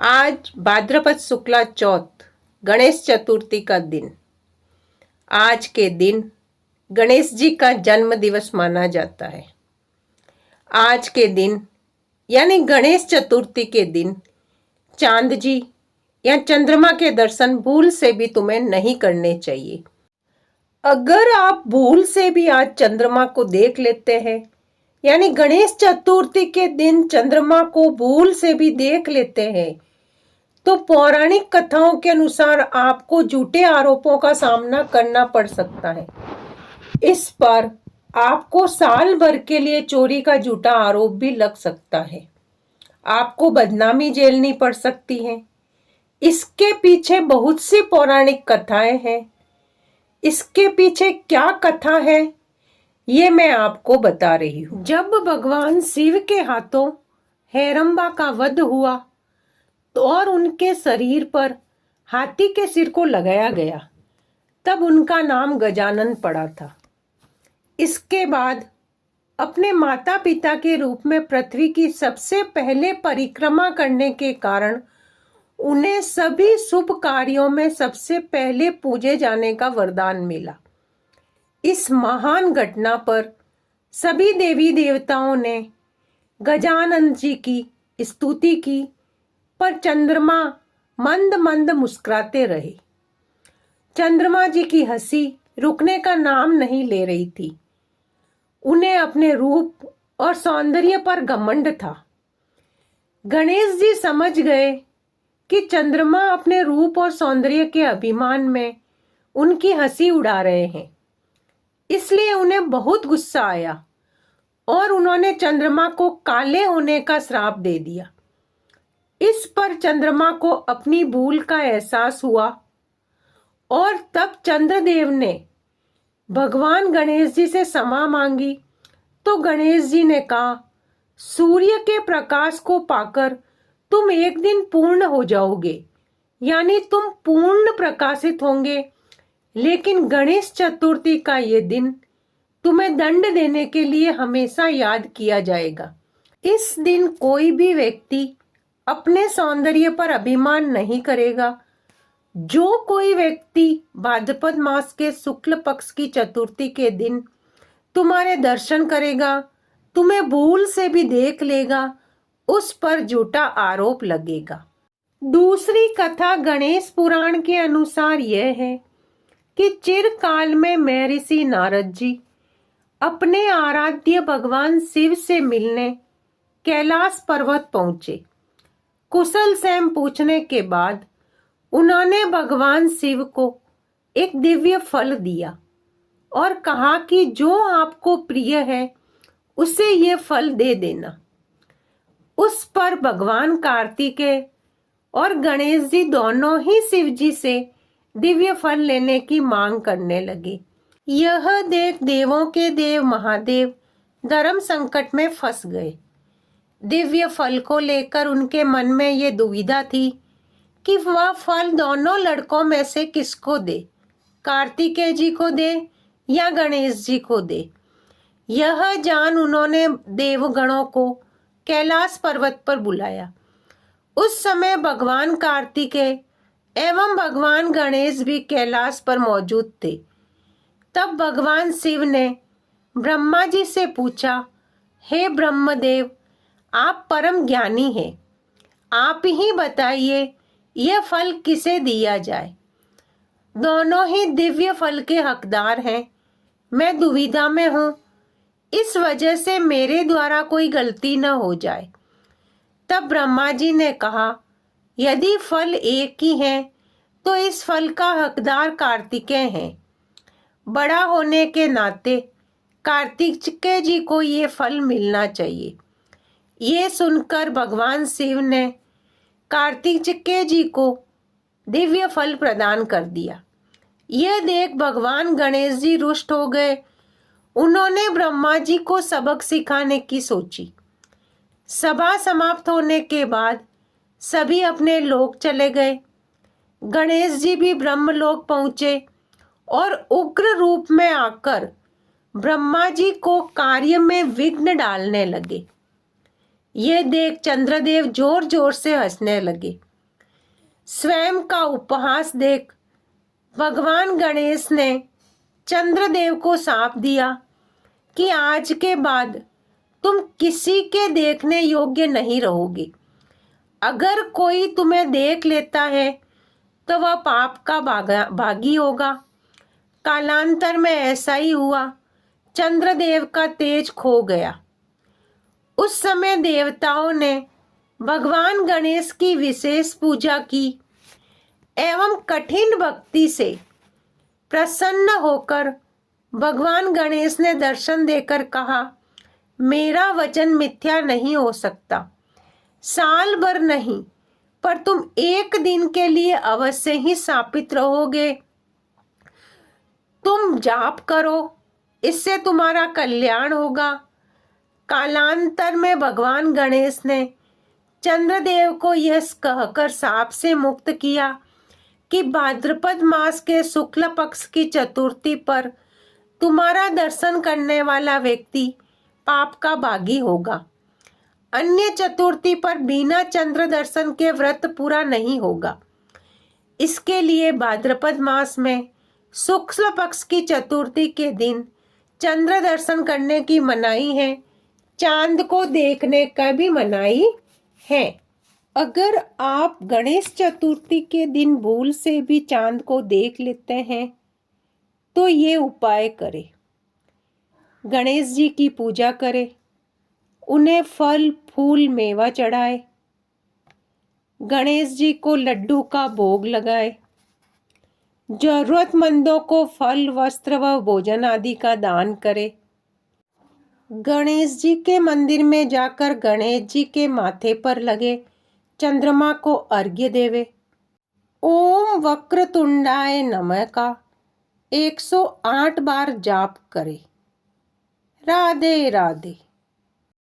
आज भाद्रपद शुक्ला चौथ गणेश चतुर्थी का दिन। आज के दिन गणेश जी का जन्म दिवस माना जाता है। आज के दिन यानी गणेश चतुर्थी के दिन चांद जी या चंद्रमा के दर्शन भूल से भी तुम्हें नहीं करने चाहिए। अगर आप भूल से भी आज चंद्रमा को देख लेते हैं, यानी गणेश चतुर्थी के दिन चंद्रमा को भूल से भी देख लेते हैं, तो पौराणिक कथाओं के अनुसार आपको झूठे आरोपों का सामना करना पड़ सकता है। इस पर आपको साल भर के लिए चोरी का झूठा आरोप भी लग सकता है। आपको बदनामी झेलनी पड़ सकती है। इसके पीछे बहुत सी पौराणिक कथाएं हैं। इसके पीछे क्या कथा है, ये मैं आपको बता रही हूँ। जब भगवान शिव के हाथों हेरंबा का वध हुआ तो और उनके शरीर पर हाथी के सिर को लगाया गया, तब उनका नाम गजानन पड़ा था। इसके बाद अपने माता पिता के रूप में पृथ्वी की सबसे पहले परिक्रमा करने के कारण उन्हें सभी शुभ कार्यों में सबसे पहले पूजे जाने का वरदान मिला। इस महान घटना पर सभी देवी देवताओं ने गजानन जी की स्तुति की, पर चंद्रमा मंद मंद मुस्कुराते रहे। चंद्रमा जी की हंसी रुकने का नाम नहीं ले रही थी। उन्हें अपने रूप और सौंदर्य पर घमंड था। गणेश जी समझ गए कि चंद्रमा अपने रूप और सौंदर्य के अभिमान में उनकी हंसी उड़ा रहे हैं। इसलिए उन्हें बहुत गुस्सा आया और उन्होंने चंद्रमा को काले होने का श्राप दे दिया। इस पर चंद्रमा को अपनी भूल का एहसास हुआ और तब चंद्रदेव ने भगवान गणेश जी से क्षमा मांगी। तो गणेश जी ने कहा, सूर्य के प्रकाश को पाकर तुम एक दिन पूर्ण हो जाओगे, यानी तुम पूर्ण प्रकाशित होंगे। लेकिन गणेश चतुर्थी का ये दिन तुम्हें दंड देने के लिए हमेशा याद किया जाएगा। इस दिन कोई भी व्यक्ति अपने सौंदर्य पर अभिमान नहीं करेगा। जो कोई व्यक्ति भाद्रपद मास के शुक्ल पक्ष की चतुर्थी के दिन तुम्हारे दर्शन करेगा, तुम्हें भूल से भी देख लेगा, उस पर झूठा आरोप लगेगा। दूसरी कथा गणेश पुराण के अनुसार यह है कि चिरकाल में महर्षि नारद जी अपने आराध्य भगवान शिव से मिलने कैलाश पर्वत पहुंचे। कुशल क्षेम पूछने के बाद उन्होंने भगवान शिव को एक दिव्य फल दिया और कहा कि जो आपको प्रिय है उसे ये फल दे देना। उस पर भगवान कार्तिकेय और गणेश जी दोनों ही शिव जी से दिव्य फल लेने की मांग करने लगे। यह देख देवों के देव महादेव धर्म संकट में फंस गए। दिव्य फल को लेकर उनके मन में ये दुविधा थी कि वह फल दोनों लड़कों में से किसको दे, कार्तिकेय जी को दे या गणेश जी को दे। यह जान उन्होंने देवगणों को कैलाश पर्वत पर बुलाया। उस समय भगवान कार्तिकेय एवं भगवान गणेश भी कैलाश पर मौजूद थे। तब भगवान शिव ने ब्रह्मा जी से पूछा, हे ब्रह्मदेव, आप परम ज्ञानी हैं, आप ही बताइए यह फल किसे दिया जाए। दोनों ही दिव्य फल के हकदार हैं। मैं दुविधा में हूँ, इस वजह से मेरे द्वारा कोई गलती न हो जाए। तब ब्रह्मा जी ने कहा, यदि फल एक ही है तो इस फल का हकदार कार्तिकेय है। बड़ा होने के नाते कार्तिकेय जी को ये फल मिलना चाहिए। ये सुनकर भगवान शिव ने कार्तिकेय जी को दिव्य फल प्रदान कर दिया। यह देख भगवान गणेश जी रुष्ट हो गए। उन्होंने ब्रह्मा जी को सबक सिखाने की सोची। सभा समाप्त होने के बाद सभी अपने लोक चले गए। गणेश जी भी ब्रह्मलोक पहुंचे और उग्र रूप में आकर ब्रह्मा जी को कार्य में विघ्न डालने लगे। यह देख चंद्रदेव जोर जोर से हंसने लगे। स्वयं का उपहास देख भगवान गणेश ने चंद्रदेव को शाप दिया कि आज के बाद तुम किसी के देखने योग्य नहीं रहोगे। अगर कोई तुम्हें देख लेता है तो वह पाप का भागी होगा। कालांतर में ऐसा ही हुआ। चंद्रदेव का तेज खो गया। उस समय देवताओं ने भगवान गणेश की विशेष पूजा की एवं कठिन भक्ति से प्रसन्न होकर भगवान गणेश ने दर्शन देकर कहा, मेरा वचन मिथ्या नहीं हो सकता। साल भर नहीं पर तुम एक दिन के लिए अवश्य ही शापित रहोगे। तुम जाप करो, इससे तुम्हारा कल्याण होगा। कालांतर में भगवान गणेश ने चंद्रदेव को यह कहकर शाप से मुक्त किया कि भाद्रपद मास के शुक्ल पक्ष की चतुर्थी पर तुम्हारा दर्शन करने वाला व्यक्ति पाप का भागी होगा। अन्य चतुर्थी पर बिना चंद्र दर्शन के व्रत पूरा नहीं होगा। इसके लिए भाद्रपद मास में शुक्ल पक्ष की चतुर्थी के दिन चंद्र दर्शन करने की मनाही है। चांद को देखने का भी मनाही है। अगर आप गणेश चतुर्थी के दिन भूल से भी चांद को देख लेते हैं तो ये उपाय करें। गणेश जी की पूजा करें, उन्हें फल फूल मेवा चढ़ाए, गणेश जी को लड्डू का भोग लगाए, जरूरतमंदों को फल वस्त्र व भोजन आदि का दान करे। गणेश जी के मंदिर में जाकर गणेश जी के माथे पर लगे चंद्रमा को अर्घ्य देवे। ओम वक्रतुंडाय नमः का 108 बार जाप करे। राधे राधे।